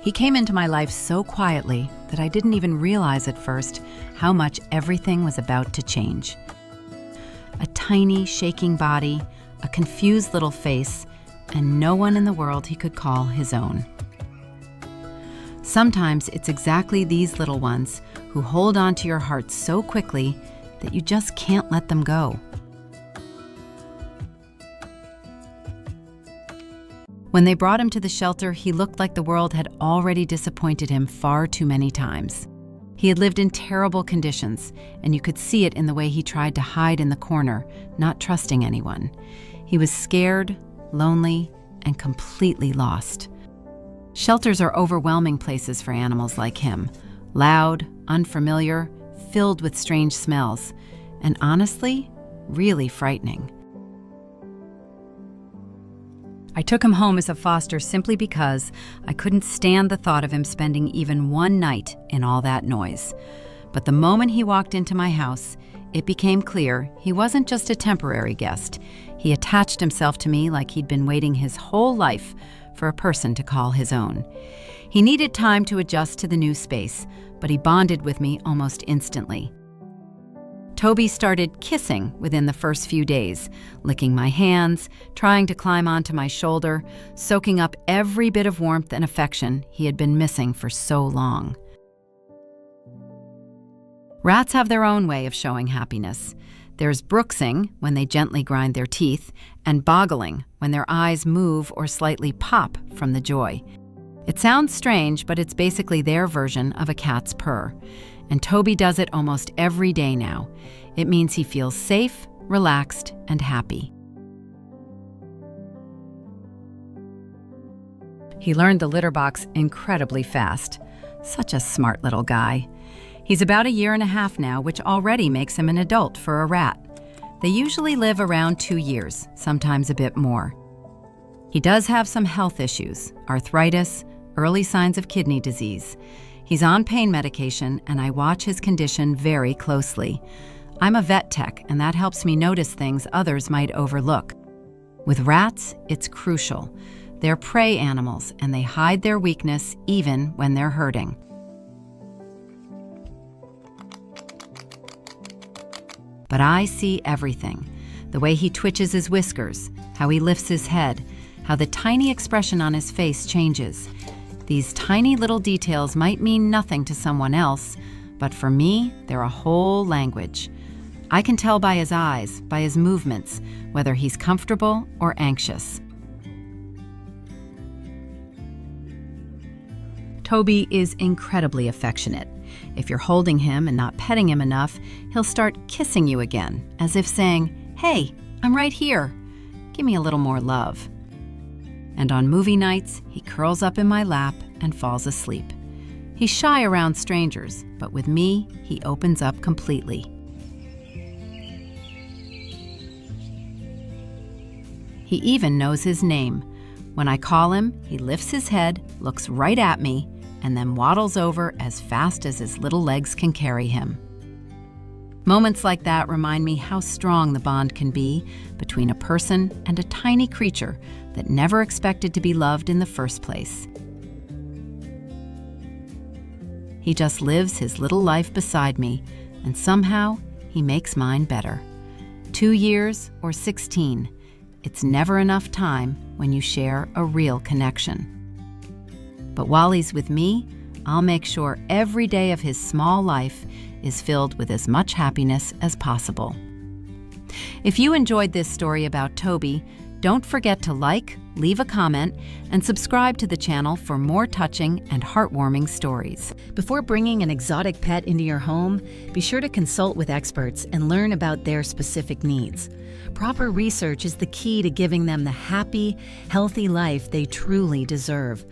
He came into my life so quietly that I didn't even realize at first how much everything was about to change. A tiny, shaking body, a confused little face, and no one in the world he could call his own. Sometimes it's exactly these little ones who hold on to your heart so quickly that you just can't let them go. When they brought him to the shelter, he looked like the world had already disappointed him far too many times. He had lived in terrible conditions, and you could see it in the way he tried to hide in the corner, not trusting anyone. He was scared, lonely, and completely lost. Shelters are overwhelming places for animals like him, loud, unfamiliar, filled with strange smells, and honestly, really frightening. I took him home as a foster simply because I couldn't stand the thought of him spending even one night in all that noise. But the moment he walked into my house, it became clear he wasn't just a temporary guest. He attached himself to me like he'd been waiting his whole life for a person to call his own. He needed time to adjust to the new space, but he bonded with me almost instantly. Tobi started kissing within the first few days, licking my hands, trying to climb onto my shoulder, soaking up every bit of warmth and affection he had been missing for so long. Rats have their own way of showing happiness. There's brooksing, when they gently grind their teeth, and boggling, when their eyes move or slightly pop from the joy. It sounds strange, but it's basically their version of a cat's purr. And Tobi does it almost every day now. It means he feels safe, relaxed, and happy. He learned the litter box incredibly fast. Such a smart little guy. He's about 1.5 years now, which already makes him an adult for a rat. They usually live around 2 years, sometimes a bit more. He does have some health issues, arthritis, early signs of kidney disease. He's on pain medication, and I watch his condition very closely. I'm a vet tech, and that helps me notice things others might overlook. With rats, it's crucial. They're prey animals, and they hide their weakness even when they're hurting. But I see everything. The way he twitches his whiskers, how he lifts his head, how the tiny expression on his face changes. These tiny little details might mean nothing to someone else, but for me, they're a whole language. I can tell by his eyes, by his movements, whether he's comfortable or anxious. Tobi is incredibly affectionate. If you're holding him and not petting him enough, he'll start kissing you again, as if saying, "Hey, I'm right here. Give me a little more love." And on movie nights, he curls up in my lap and falls asleep. He's shy around strangers, but with me, he opens up completely. He even knows his name. When I call him, he lifts his head, looks right at me, and then waddles over as fast as his little legs can carry him. Moments like that remind me how strong the bond can be between a person and a tiny creature that never expected to be loved in the first place. He just lives his little life beside me, and somehow he makes mine better. 2 years or 16, it's never enough time when you share a real connection. But while he's with me, I'll make sure every day of his small life is filled with as much happiness as possible. If you enjoyed this story about Tobi, don't forget to like, leave a comment, and subscribe to the channel for more touching and heartwarming stories. Before bringing an exotic pet into your home, be sure to consult with experts and learn about their specific needs. Proper research is the key to giving them the happy, healthy life they truly deserve.